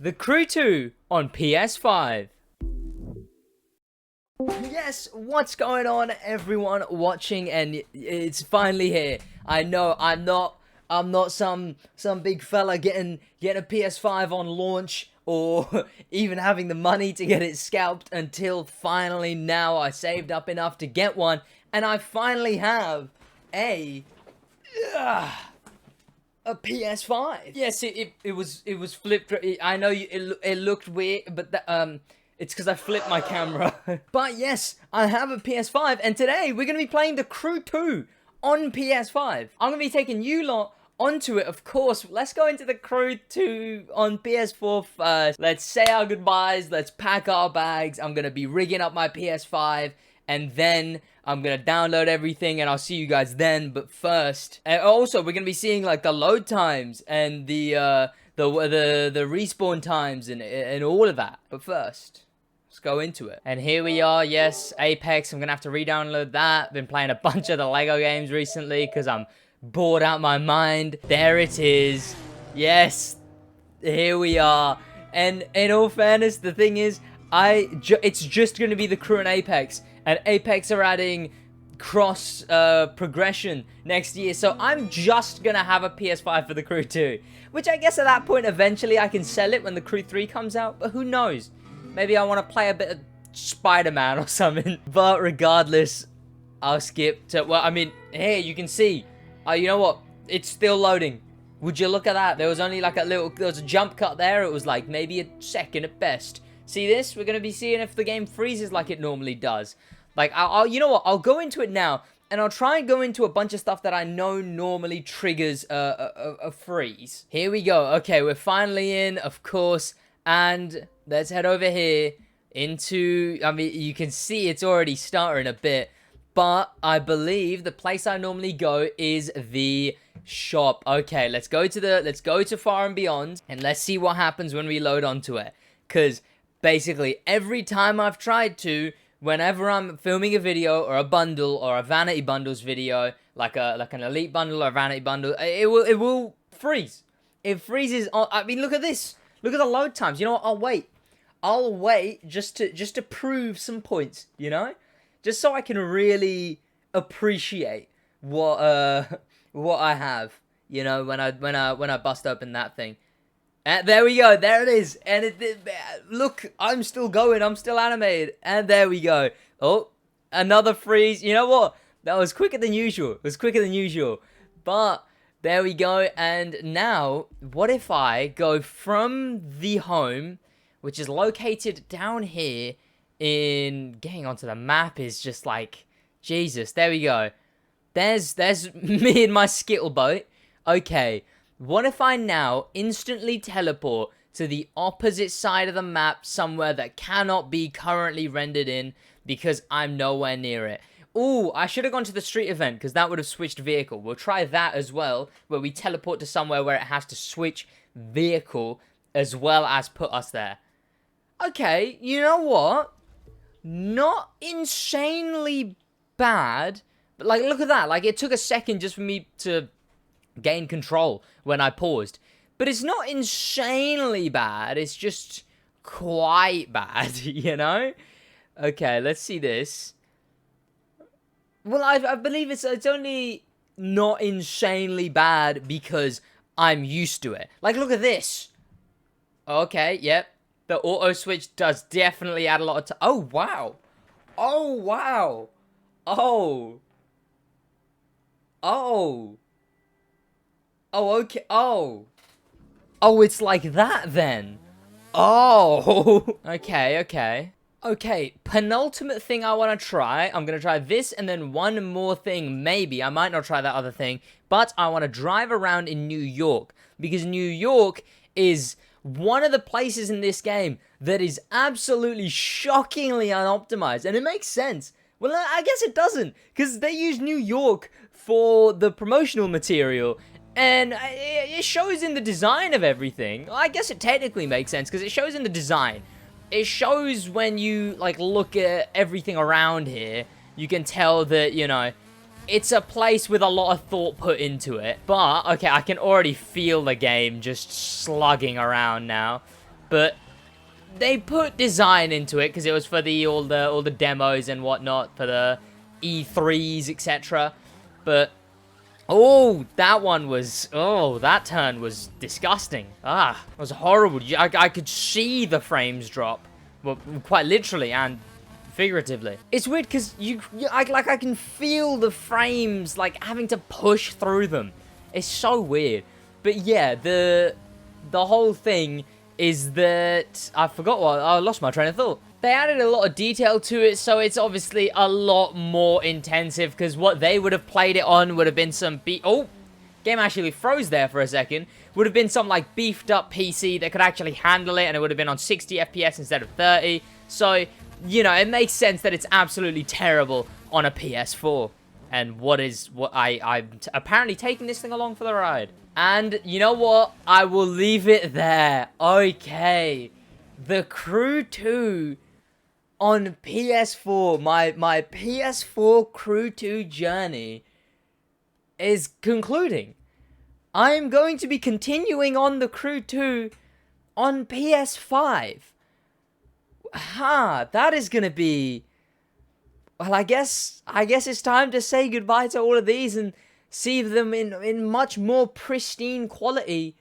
The Crew 2 on PS5. Yes, what's going on, everyone watching? And it's finally here. I know I'm not some big fella getting a PS5 on launch or even having the money to get it scalped until finally now I saved up enough to get one, and I finally have a PS5. Yes, it was flipped. I know it looked weird, but it's because I flipped my camera. But yes, I have a PS5, and today we're gonna be playing The Crew 2 on PS5. I'm gonna be taking you lot onto it, of course. Let's go into The Crew 2 on PS4 first. Let's say our goodbyes. Let's pack our bags. I'm gonna be rigging up my PS5, and then I'm gonna download everything, and I'll see you guys then. But first, and also we're gonna be seeing like the load times and the respawn times and all of that. But first, let's go into it. And here we are. Yes, Apex. I'm gonna have to re-download that. Been playing a bunch of the Lego games recently because I'm bored out my mind. There it is. Yes, here we are. And in all fairness, the thing is, it's just gonna be The Crew and Apex. And Apex are adding cross progression next year, so I'm just gonna have a PS5 for The Crew 2, which I guess at that point eventually I can sell it when The Crew 3 comes out, but who knows, maybe I want to play a bit of Spider-Man or something. But regardless, I'll skip to, well, I mean, here you can see, you know what, it's still loading. Would you look at that? There was only like there was a jump cut there. It was like maybe a second at best. See this? We're gonna be seeing if the game freezes like it normally does. Like, you know what? I'll go into it now, and I'll try and go into a bunch of stuff that I know normally triggers a freeze. Here we go. Okay, we're finally in, of course, and let's head over here into, I mean, you can see it's already starting a bit, but I believe the place I normally go is the shop. Okay, let's go to Far and Beyond, and let's see what happens when we load onto it, because basically every time I've tried to, whenever I'm filming a video or a bundle or a Vanity Bundles video, like an Elite Bundle or a Vanity Bundle, it will freeze. It freezes. I mean, look at this. Look at the load times. You know what? I'll wait just to prove some points. You know, just so I can really appreciate what I have. You know, when I bust open that thing. And there we go, there it is, and look, I'm still going, I'm still animated, and there we go. Oh, another freeze. You know what? That was quicker than usual. It was quicker than usual, but there we go. And now, what if I go from the home, which is located down here in, getting onto the map is just like, Jesus, there we go. There's me in my skittle boat. Okay. What if I now instantly teleport to the opposite side of the map somewhere that cannot be currently rendered in because I'm nowhere near it? Ooh, I should have gone to the street event because that would have switched vehicle. We'll try that as well, where we teleport to somewhere where it has to switch vehicle as well as put us there. Okay, you know what? Not insanely bad, but like, look at that. Like, it took a second just for me to gain control when I paused, but it's not insanely bad, it's just quite bad, you know? Okay, let's see this. Well, I believe it's only not insanely bad because I'm used to it. Like, look at this. Okay, yep, the auto switch does definitely add a lot of time. Oh wow, oh wow, oh okay. Oh, it's like that then. Oh, okay. Penultimate thing I want to try. I'm going to try this and then one more thing, maybe. I might not try that other thing, but I want to drive around in New York because New York is one of the places in this game that is absolutely shockingly unoptimized, and it makes sense. Well, I guess it doesn't, because they use New York for the promotional material, and it shows in the design of everything. I guess it technically makes sense, because it shows in the design. It shows when you, like, look at everything around here, you can tell that, you know, it's a place with a lot of thought put into it. But, okay, I can already feel the game just slugging around now. but they put design into it because it was for all the demos and whatnot for the E3s, etc. But oh, that turn was disgusting. It was horrible. I could see the frames drop, well, quite literally and figuratively. It's weird because I can feel the frames like having to push through them. It's so weird. But yeah, the whole thing is that I lost my train of thought. They added a lot of detail to it, so it's obviously a lot more intensive, because what they would have played it on would have been some game actually froze there for a second. Would have been some like beefed up PC that could actually handle it, and it would have been on 60 FPS instead of 30. So, you know, it makes sense that it's absolutely terrible on a PS4. And I'm apparently taking this thing along for the ride. And you know what? I will leave it there. Okay. The Crew 2 on PS4. My PS4 Crew 2 journey is concluding. I am going to be continuing on the Crew 2 on PS5. That is going to be... Well, I guess it's time to say goodbye to all of these and see them in much more pristine quality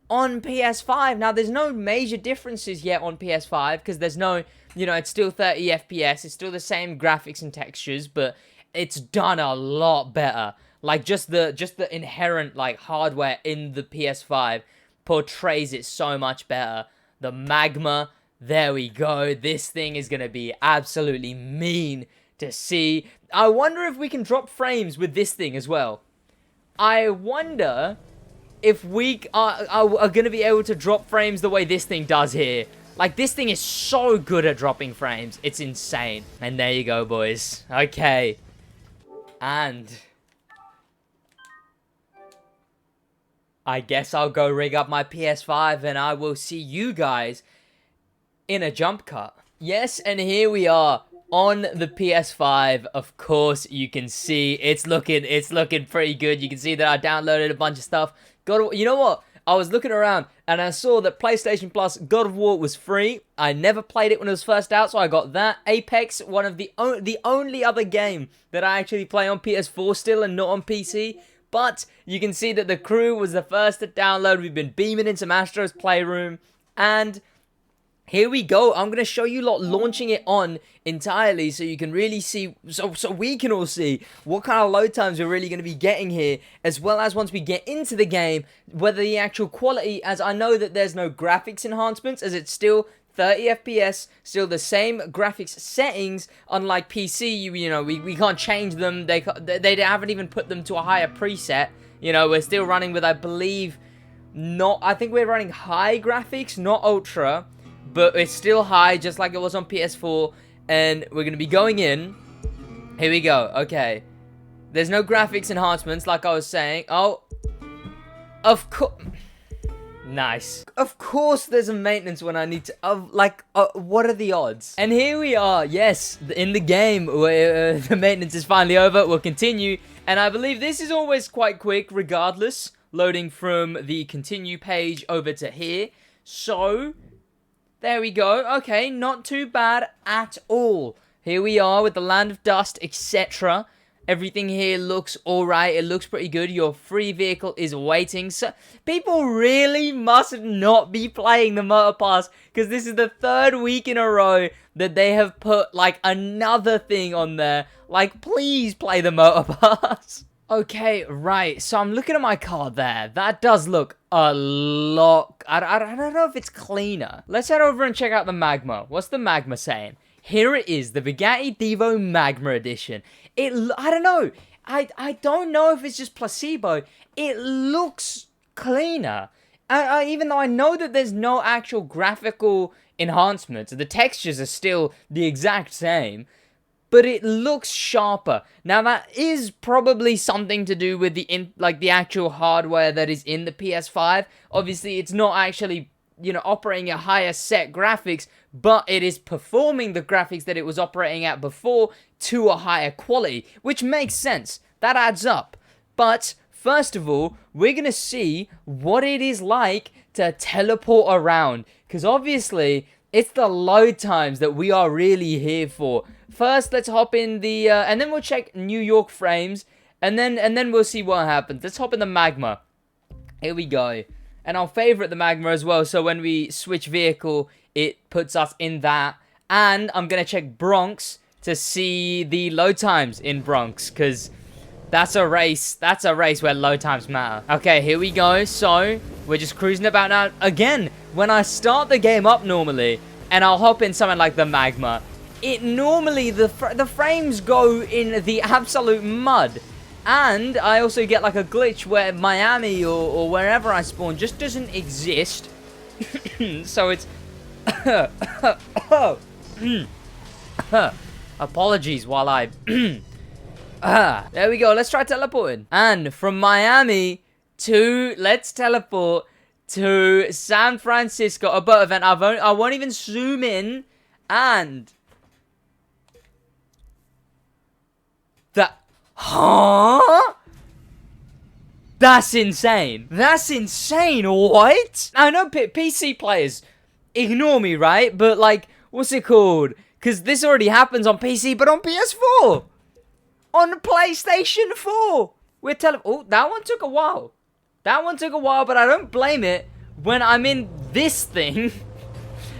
on PS5. Now, there's no major differences yet on PS5 because there's no, it's still 30 FPS. It's still the same graphics and textures, but it's done a lot better. Like, just the inherent, like, hardware in the PS5 portrays it so much better. The magma, there we go. This thing is going to be absolutely mean to see. I wonder if we can drop frames with this thing as well. I wonder if we are going to be able to drop frames the way this thing does here. Like, this thing is so good at dropping frames. It's insane. And there you go, boys. Okay. And I guess I'll go rig up my PS5 and I will see you guys in a jump cut. Yes, and here we are. On the PS5, of course, you can see it's looking pretty good. You can see that I downloaded a bunch of stuff. You know what? I was looking around and I saw that PlayStation Plus God of War was free. I never played it when it was first out, so I got that. Apex, one of the only other game that I actually play on PS4 still and not on PC. But you can see that the Crew was the first to download. We've been beaming into Mastro's Playroom, and here we go. I'm going to show you lot launching it on entirely so you can really see, so we can all see what kind of load times we're really going to be getting here, as well as once we get into the game, whether the actual quality, as I know that there's no graphics enhancements, as it's still 30 FPS, still the same graphics settings, unlike PC, we can't change them, they haven't even put them to a higher preset, we're still running with, I believe, I think we're running high graphics, not ultra, but it's still high, just like it was on PS4, and we're going to be going in. Here we go. Okay. There's no graphics enhancements, like I was saying. Oh. Of course. Nice. Of course there's a maintenance when I need to... what are the odds? And here we are. Yes, in the game, where the maintenance is finally over. We'll continue. And I believe this is always quite quick, regardless. Loading from the continue page over to here. So... there we go. Okay, not too bad at all. Here we are with the Land of Dust, etc. Everything here looks alright. It looks pretty good. Your free vehicle is waiting. So people really must not be playing the Motor Pass, because this is the 3rd week in a row that they have put, like, another thing on there. Like, please play the Motor Pass. Okay, right, so I'm looking at my car there. That does look a lot... I don't know if it's cleaner. Let's head over and check out the Magma. What's the Magma saying? Here it is, the Bugatti Divo Magma Edition. I don't know. I don't know if it's just placebo. It looks cleaner. Even though I know that there's no actual graphical enhancements. The textures are still the exact same. But it looks sharper. Now, that is probably something to do with the actual hardware that is in the PS5. Obviously, it's not actually, operating at higher set graphics, but it is performing the graphics that it was operating at before to a higher quality, which makes sense. That adds up. But first of all, we're going to see what it is like to teleport around. Because obviously, it's the load times that we are really here for. First, let's hop in the... and then we'll check New York frames. And then we'll see what happens. Let's hop in the magma. Here we go. And I'll favorite the magma as well. So when we switch vehicle, it puts us in that. And I'm going to check Bronx to see the load times in Bronx. Because that's a race. That's a race where load times matter. Okay, here we go. So we're just cruising about now. Again, when I start the game up normally, and I'll hop in something like the magma, it normally, the frames go in the absolute mud. And I also get like a glitch where Miami or wherever I spawn just doesn't exist. So it's... Apologies while I... there we go. Let's try teleporting. And from Miami to... Let's teleport to San Francisco. A boat event. I won't even zoom in. And... Huh? That's insane. That's insane, what? I know PC players ignore me, right? But, like, what's it called? Because this already happens on PC, but on PS4. On PlayStation 4. Oh, that one took a while. That one took a while, but I don't blame it when I'm in this thing.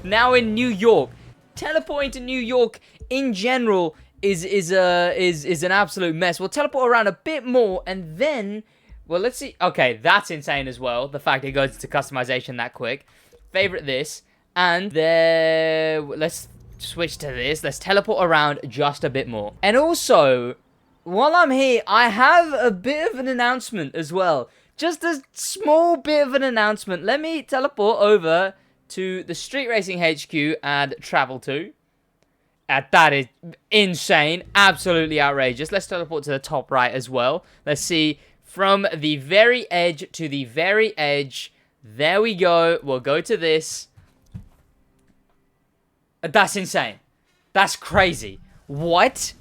Now in New York. Teleporting to New York in general is an absolute mess. We'll teleport around a bit more, and then, well, let's see. Okay, that's insane as well. The fact it goes to customization that quick. Favorite this, and there. Let's switch to this. Let's teleport around just a bit more. And also, while I'm here, I have a bit of an announcement as well. Just a small bit of an announcement. Let me teleport over to the Street Racing HQ and travel to. That is insane. Absolutely outrageous. Let's teleport to the top right as well. Let's see. From the very edge to the very edge. There we go. We'll go to this. That's insane. That's crazy. What?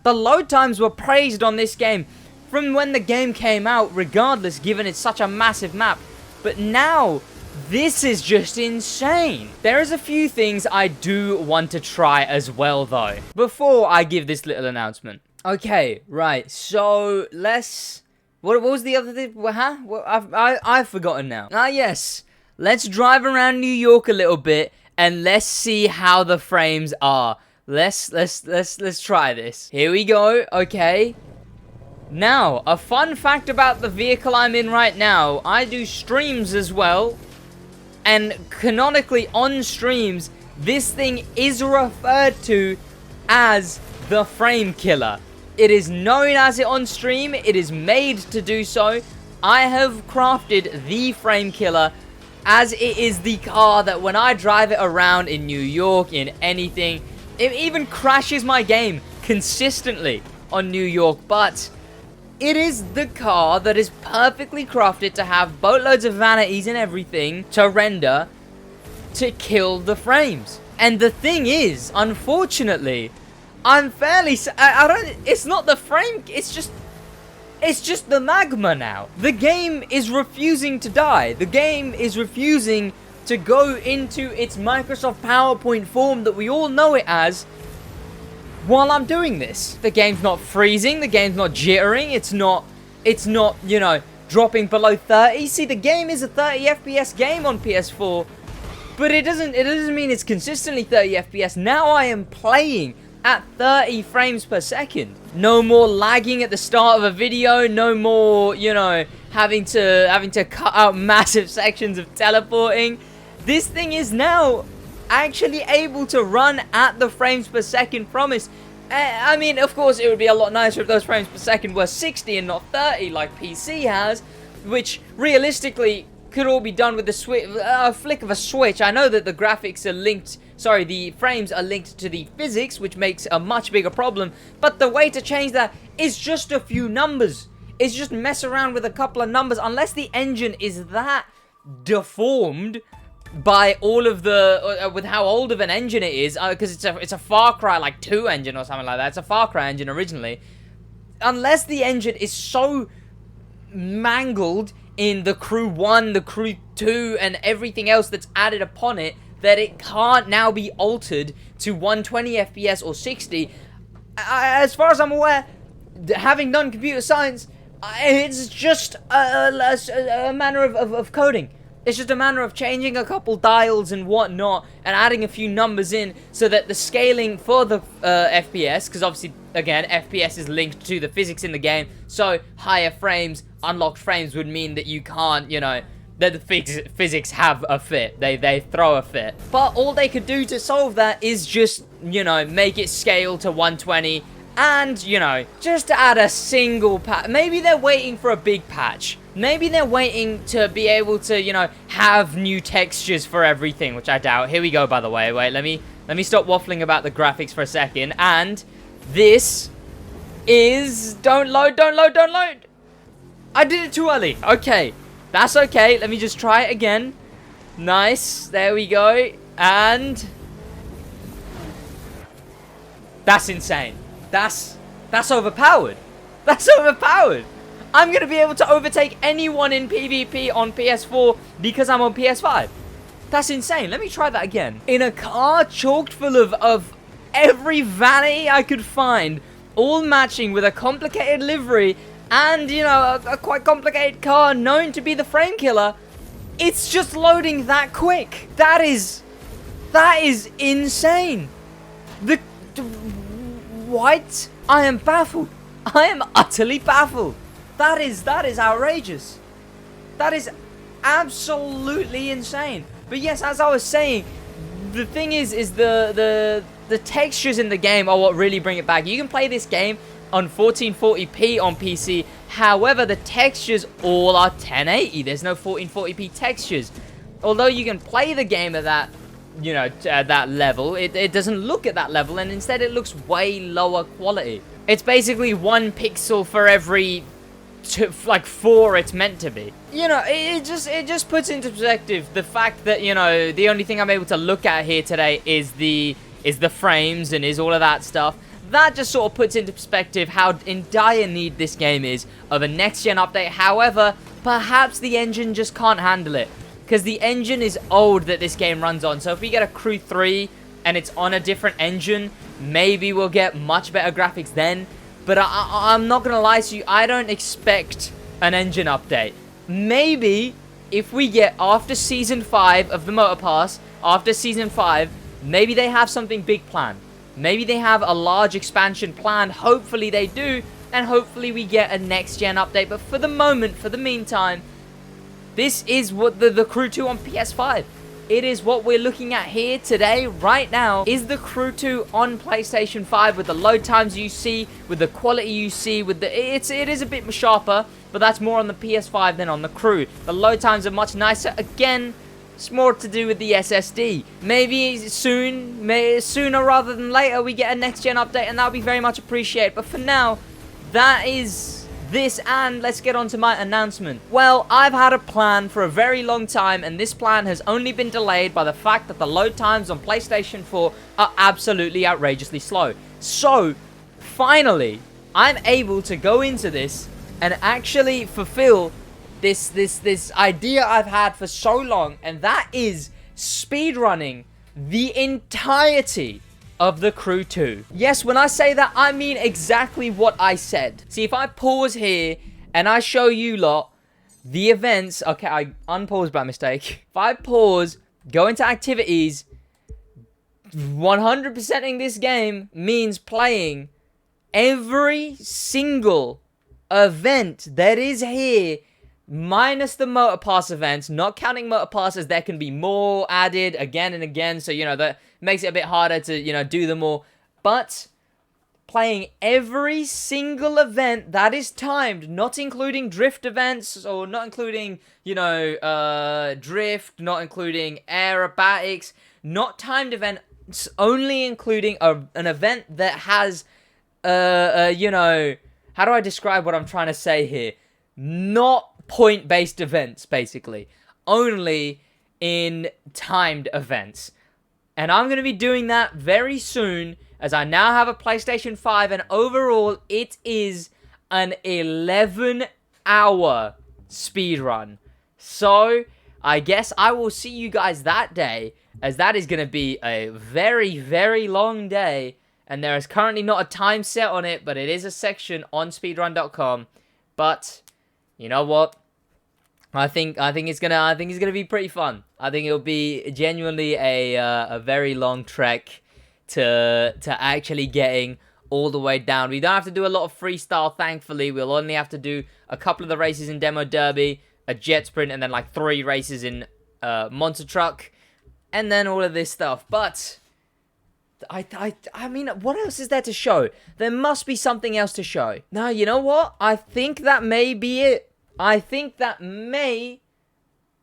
The load times were praised on this game from when the game came out, regardless, given it's such a massive map. But now... this is just insane. There is a few things I do want to try as well, though, before I give this little announcement. Okay, right. So let's. What was the other thing? Huh? I've forgotten now. Ah, yes. Let's drive around New York a little bit and let's see how the frames are. Let's try this. Here we go. Okay. Now, a fun fact about the vehicle I'm in right now. I do streams as well. And canonically on streams, this thing is referred to as the frame killer. It is known as it on stream. It is made to do so. I have crafted the frame killer as it is the car that when I drive it around in New York, in anything, it even crashes my game consistently on New York. But it is the car that is perfectly crafted to have boatloads of vanities and everything to render to kill the frames. And the thing is, unfortunately, I'm fairly... I don't... It's not the frame... It's just the magma now. The game is refusing to die. The game is refusing to go into its Microsoft PowerPoint form that we all know it as while I'm doing this. The game's not freezing, the game's not jittering, it's not, you know, dropping below 30. See, the game is a 30 FPS game on PS4, but it doesn't mean it's consistently 30 FPS. Now I am playing at 30 frames per second. No more lagging at the start of a video, no more, you know, having to cut out massive sections of teleporting. This thing is now actually able to run at the frames per second promised. I mean, of course, it would be a lot nicer if those frames per second were 60 and not 30 like PC has, which realistically could all be done with a flick of a switch. I know that the graphics are linked, sorry, the frames are linked to the physics, which makes a much bigger problem, but the way to change that is just a few numbers. It's just mess around with a couple of numbers, unless the engine is that deformed by all of the with how old of an engine it is, because it's a Far Cry like 2 engine or something like that. It's a Far Cry engine originally. Unless the engine is so mangled in the Crew 1, the Crew 2, and everything else that's added upon it, that it can't now be altered to 120 FPS or 60. As far as I'm aware, having done computer science, it's just a manner of coding. It's just a matter of changing a couple dials and whatnot and adding a few numbers in so that the scaling for the FPS, because obviously, again, FPS is linked to the physics in the game, so higher frames, unlocked frames would mean that you can't, that the physics have a fit. They throw a fit. But all they could do to solve that is just, make it scale to 120 and, just add a single patch. Maybe they're waiting for a big patch. Maybe they're waiting to be able to, have new textures for everything, which I doubt. Here we go, by the way. Wait, let me stop waffling about the graphics for a second. And this is... Don't load. I did it too early. Okay, that's okay. Let me just try it again. Nice. There we go. And... that's insane. That's overpowered. That's overpowered. I'm going to be able to overtake anyone in PvP on PS4 because I'm on PS5. That's insane. Let me try that again. In a car chocked full of every vanity I could find, all matching with a complicated livery and, a quite complicated car known to be the frame killer, it's just loading that quick. That is insane. What? I am baffled. I am utterly baffled. That is outrageous. That is absolutely insane. But yes, as I was saying, the thing is the textures in the game are what really bring it back. You can play this game on 1440p on PC. However, the textures all are 1080. There's no 1440p textures. Although you can play the game at that, at that level, it doesn't look at that level, and instead it looks way lower quality. It's basically 1 pixel for every 4 it's meant to be. It just puts into perspective the fact that, the only thing I'm able to look at here today is the frames and is all of that stuff. That just sort of puts into perspective how in dire need this game is of a next-gen update. However, perhaps the engine just can't handle it, because the engine is old that this game runs on. So if we get a Crew 3 and it's on a different engine, maybe we'll get much better graphics then. But I'm not going to lie to you, I don't expect an engine update. Maybe if we get after Season 5 of the Motor Pass, after Season 5, maybe they have something big planned. Maybe they have a large expansion planned. Hopefully they do, and hopefully we get a next-gen update. But for the moment, for the meantime, this is what the Crew 2 on PS5. It is what we're looking at here today, right now, is the Crew 2 on PlayStation 5 with the load times you see, with the quality you see, with it is a bit sharper, but that's more on the PS5 than on the Crew. The load times are much nicer. Again, it's more to do with the SSD. Maybe sooner rather than later, we get a next-gen update, and that'll be very much appreciated. But for now, that is this, and let's get on to my announcement. Well, I've had a plan for a very long time, and this plan has only been delayed by the fact that the load times on PlayStation 4 are absolutely outrageously slow. So, finally, I'm able to go into this and actually fulfill this idea I've had for so long, and that is speedrunning the entirety of the Crew 2. Yes, when I say that, I mean exactly what I said. See, if I pause here and I show you lot the events... Okay, I unpaused by mistake. If I pause, go into activities, 100%ing this game means playing every single event that is here, minus the Motor Pass events. Not counting Motor Passes, there can be more added again and again, so that makes it a bit harder to do them all. But playing every single event that is timed, not including drift events, or not including drift, not including aerobatics, not timed events, only including an event that has how do I describe what I'm trying to say here? Not point-based events, basically. Only in timed events. And I'm going to be doing that very soon, as I now have a PlayStation 5, and overall, it is an 11-hour speedrun. So, I guess I will see you guys that day, as that is going to be a very, very long day, and there is currently not a time set on it, but it is a section on speedrun.com. But you know what? I think it's gonna be pretty fun. I think it'll be genuinely a very long trek to actually getting all the way down. We don't have to do a lot of freestyle, thankfully. We'll only have to do a couple of the races in Demo Derby, a jet sprint, and then like 3 races in Monster Truck, and then all of this stuff. But I mean, what else is there to show? There must be something else to show. Now, you know what? I think that may be it. I think that may,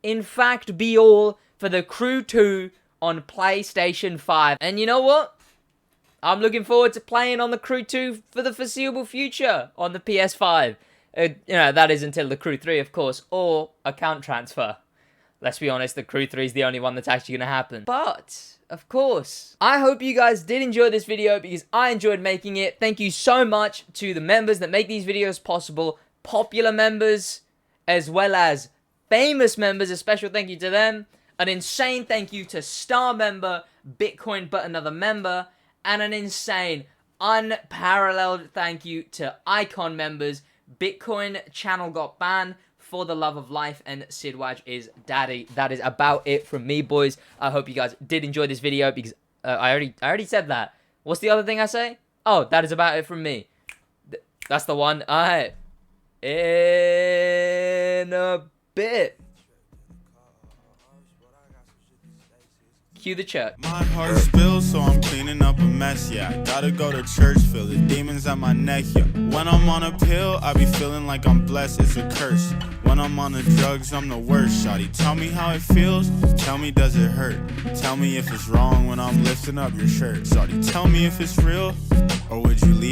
in fact, be all for the Crew 2 on PlayStation 5. And you know what? I'm looking forward to playing on the Crew 2 for the foreseeable future on the PS5. You know, that is until the Crew 3, of course, or account transfer. Let's be honest, the Crew 3 is the only one that's actually going to happen. But, of course, I hope you guys did enjoy this video because I enjoyed making it. Thank you so much to the members that make these videos possible. Popular members, as well as famous members. A special thank you to them. An insane thank you to Star member, Bitcoin but another member. And an insane, unparalleled thank you to Icon members. Bitcoin channel got banned, For the Love of Life, and SidWaj is daddy. That is about it from me, boys. I hope you guys did enjoy this video because I already said that. What's the other thing I say? Oh, that is about it from me. That's the one. Alright. In a bit. Cue the church. My heart spills, so I'm cleaning up a mess, yeah. I gotta go to church, feel the demons at my neck, yeah. When I'm on a pill, I be feeling like I'm blessed, it's a curse. When I'm on the drugs, I'm the worst, shawty. Tell me how it feels, tell me does it hurt. Tell me if it's wrong when I'm lifting up your shirt, shawty. Tell me if it's real, or would you leave?